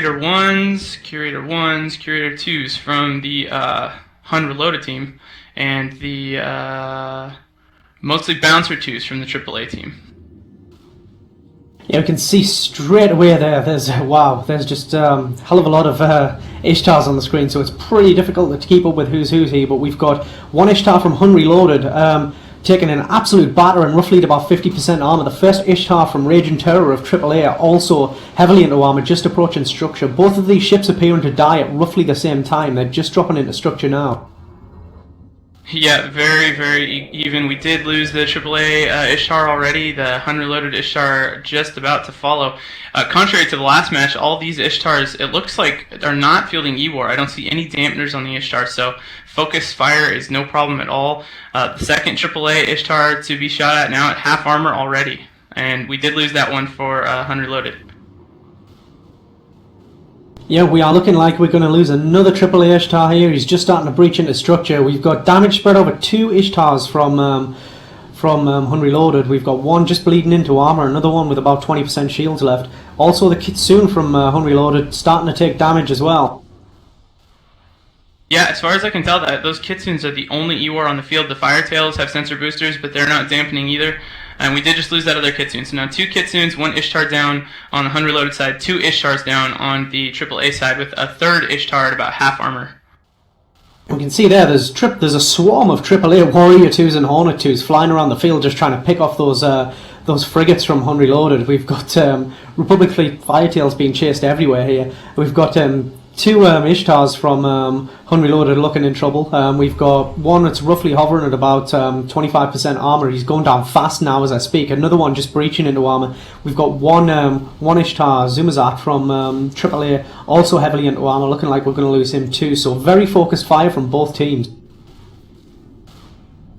Curator 1s, Curator 1s, Curator 2s from the HUN Reloaded team, and the mostly Bouncer 2s from the AAA team. Yeah, we can see straight away there's just a hell of a lot of Ishtars on the screen, so it's pretty difficult to keep up with who's here, but we've got one Ishtar from HUN Reloaded, taking an absolute batter and roughly at about 50% armor. The first Ishtar from Raging Terror of AAA, also heavily into armor, just approaching structure. Both of these ships appearing to die at roughly the same time. They're just dropping into structure now. Yeah, very, very even. We did lose the AAA Ishtar already. The HUN Reloaded Ishtar just about to follow. Contrary to the last match, all these Ishtars, it looks like, are not fielding E-War. I don't see any dampeners on the Ishtar, so focus fire is no problem at all. The second AAA Ishtar to be shot at now at half armor already. And we did lose that one for HUN Reloaded. Yeah, we are looking like we're going to lose another AAA Ishtar here. He's just starting to breach into structure. We've got damage spread over 2 Ishtars from HUN Reloaded. We've got one just bleeding into armor, another one with about 20% shields left. Also the Kitsune from HUN Reloaded starting to take damage as well. Yeah, as far as I can tell, those Kitsunes are the only E-War on the field. The Firetails have sensor boosters, but they're not dampening either. And we did just lose that other Kitsune. So now 2 Kitsunes, 1 Ishtar down on the HUN Reloaded side, 2 Ishtars down on the AAA side, with a third Ishtar at about half armor. We can see there's a swarm of AAA Warrior 2s and Hornet 2s flying around the field just trying to pick off those frigates from HUN Reloaded. We've got Republic Fleet Firetails being chased everywhere here. We've got 2 Ishtars from HUN Reloaded looking in trouble. We've got one that's roughly hovering at about 25% armor. He's going down fast now as I speak. Another one just breaching into armor. We've got one Ishtar, Zumzat from AAA, also heavily into armor, looking like we're going to lose him too. So very focused fire from both teams.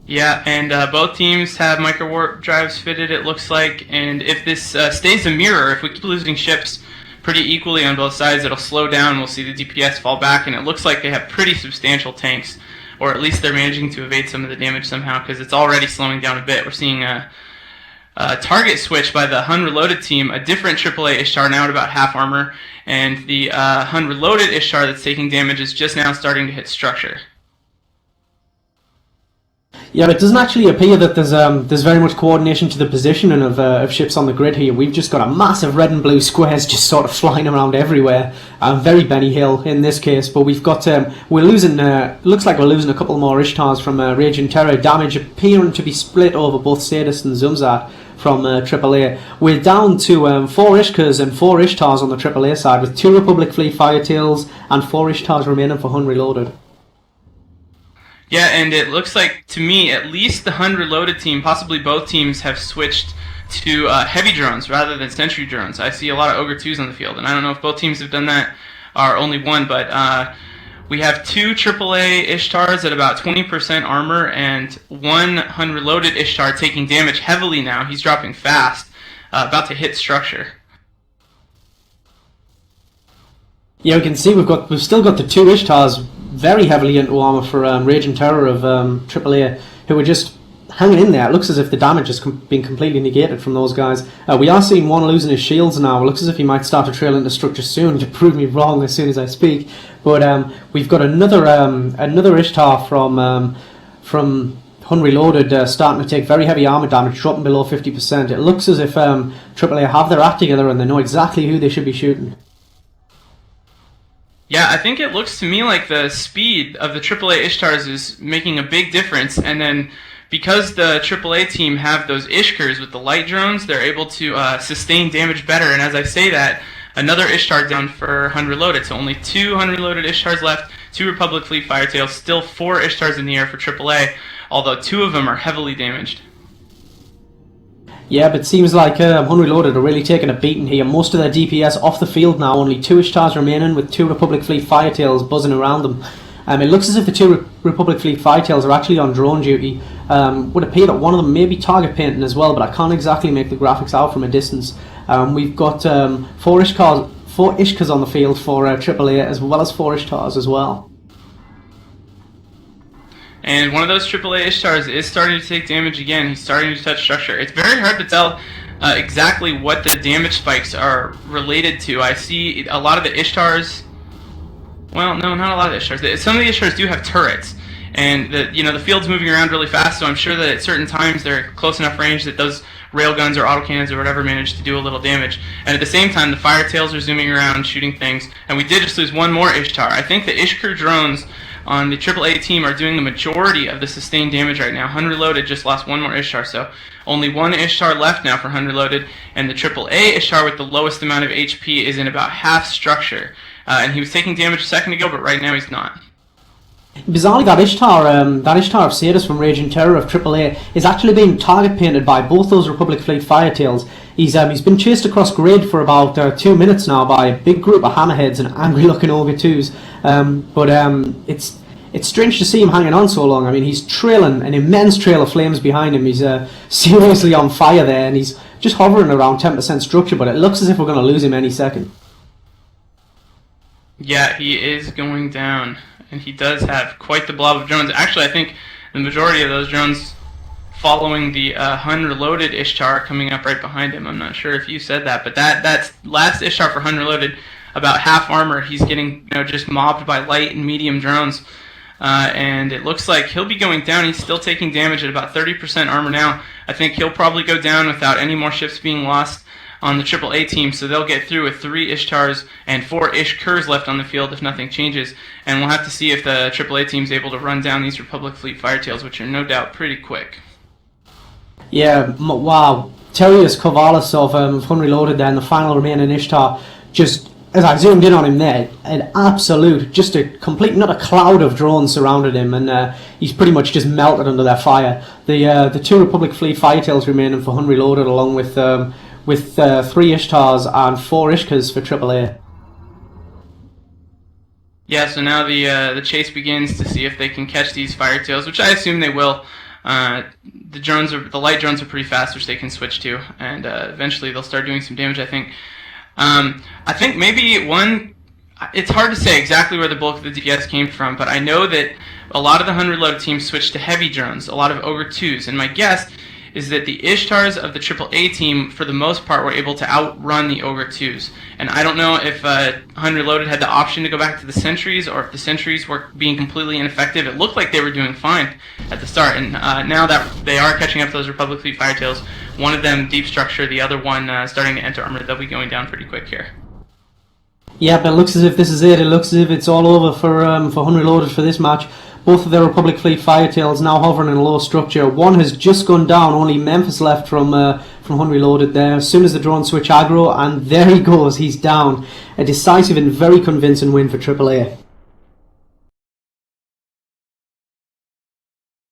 Yeah, and both teams have micro warp drives fitted, it looks like. And if this stays a mirror, if we keep losing ships pretty equally on both sides, it'll slow down. We'll see the DPS fall back, and it looks like they have pretty substantial tanks, or at least they're managing to evade some of the damage somehow, because it's already slowing down a bit. We're seeing a target switch by the HUN Reloaded team, a different AAA Ishtar now at about half armor, and the HUN Reloaded Ishtar that's taking damage is just now starting to hit structure. Yeah, it doesn't actually appear that there's very much coordination to the positioning of ships on the grid here. We've just got a massive red and blue squares just sort of flying around everywhere. Very Benny Hill in this case, but we've got we're losing. Looks like we're losing a couple more Ishtars from Raging Terror. Damage appearing to be split over both Sadist and Zumzat from AAA. We're down to 4 Ishkas and 4 Ishtars on the AAA side, with 2 Republic Fleet Firetails and 4 Ishtars remaining for HUN Reloaded. Yeah, and it looks like, to me, at least the HUN Reloaded team, possibly both teams, have switched to heavy drones rather than sentry drones. I see a lot of Ogre 2s on the field, and I don't know if both teams have done that, or only one, but we have 2 AAA Ishtars at about 20% armor, and 1 HUN Reloaded Ishtar taking damage heavily now. He's dropping fast, about to hit structure. Yeah, we can see we've still got the 2 Ishtars very heavily into armor for Raging Terror of AAA, who are just hanging in there. It looks as if the damage has been completely negated from those guys. We are seeing one losing his shields now. It looks as if he might start to trail into structure soon, to prove me wrong as soon as I speak. But we've got another Ishtar from HUN Reloaded starting to take very heavy armor damage, dropping below 50%. It looks as if AAA have their act together and they know exactly who they should be shooting. Yeah, I think it looks to me like the speed of the AAA Ishtars is making a big difference, and then because the AAA team have those Ishkars with the light drones, they're able to sustain damage better. And as I say that, another Ishtar down for HUN Reloaded, so only 2 HUN Reloaded Ishtars left, 2 Republic Fleet Firetails, still 4 Ishtars in the air for AAA, although 2 of them are heavily damaged. Yeah, but it seems like HUN Reloaded are really taking a beating here. Most of their DPS off the field now, only 2 Ishtars remaining with 2 Republic Fleet Firetails buzzing around them. It looks as if the 2 Republic Fleet Firetails are actually on drone duty. Would appear that one of them may be target painting as well, but I can't exactly make the graphics out from a distance. We've got 4 Ishkas on the field for AAA, as well as 4 Ishtars as well. And one of those AAA Ishtars is starting to take damage again. He's starting to touch structure. It's very hard to tell exactly what the damage spikes are related to. I see a lot of the Ishtars. Well, no, not a lot of the Ishtars. Some of the Ishtars do have turrets, and the field's moving around really fast. So I'm sure that at certain times they're close enough range that those railguns or autocannons or whatever manage to do a little damage. And at the same time, the fire tails are zooming around, shooting things. And we did just lose one more Ishtar. I think the Ishkur drones on the AAA team are doing the majority of the sustained damage right now. HUN Reloaded just lost one more Ishtar, so only one Ishtar left now for HUN Reloaded, and the AAA Ishtar with the lowest amount of HP is in about half structure. And he was taking damage a second ago, but right now he's not. Bizarrely, that Ishtar of Sadist from Raging Terror of AAA is actually being target painted by both those Republic Fleet Firetails. He's been chased across grid for about 2 minutes now by a big group of hammerheads and angry-looking Ogre 2s. It's strange to see him hanging on so long. I mean, he's trailing an immense trail of flames behind him. He's seriously on fire there, and he's just hovering around 10% structure, but it looks as if we're going to lose him any second. Yeah, he is going down, and he does have quite the blob of drones. Actually, I think the majority of those drones following the HUN Reloaded Ishtar coming up right behind him. I'm not sure if you said that, but that's last Ishtar for HUN Reloaded, about half armor. He's getting just mobbed by light and medium drones, and it looks like he'll be going down. He's still taking damage at about 30% armor now. I think he'll probably go down without any more ships being lost on the AAA team, so they'll get through with 3 Ishtars and 4 Ishkurs left on the field if nothing changes, and we'll have to see if the AAA team's able to run down these Republic Fleet Firetails, which are no doubt pretty quick. Yeah, wow. Terrius Kovalis of HUN Reloaded there in the final remaining Ishtar, just as I zoomed in on him there, an absolute, just a complete, not a cloud of drones surrounded him, and he's pretty much just melted under their fire. The 2 Republic Fleet Firetails remaining for HUN Reloaded, along with 3 Ishtars and 4 Ishkas for AAA. Yeah, so now the chase begins to see if they can catch these Firetails, which I assume they will. The light drones are pretty fast, which they can switch to, and eventually they'll start doing some damage, I think. I think maybe one... It's hard to say exactly where the bulk of the DPS came from, but I know that a lot of the HUN Reloaded teams switched to heavy drones, a lot of Ogre 2s, and my guess is that the Ishtars of the AAA team, for the most part, were able to outrun the Ogre 2s. And I don't know if HUN Reloaded had the option to go back to the Sentries, or if the Sentries were being completely ineffective. It looked like they were doing fine at the start, and now that they are catching up to those Republic Fleet Firetails, one of them deep structure, the other one starting to enter armor, they'll be going down pretty quick here. Yeah, but it looks as if this is it. It looks as if it's all over for HUN Reloaded for this match. Both of their Republic Fleet Firetails now hovering in a low structure. One has just gone down, only Memphis left from HUN Reloaded there. As soon as the drones switch aggro, and there he goes, he's down. A decisive and very convincing win for AAA.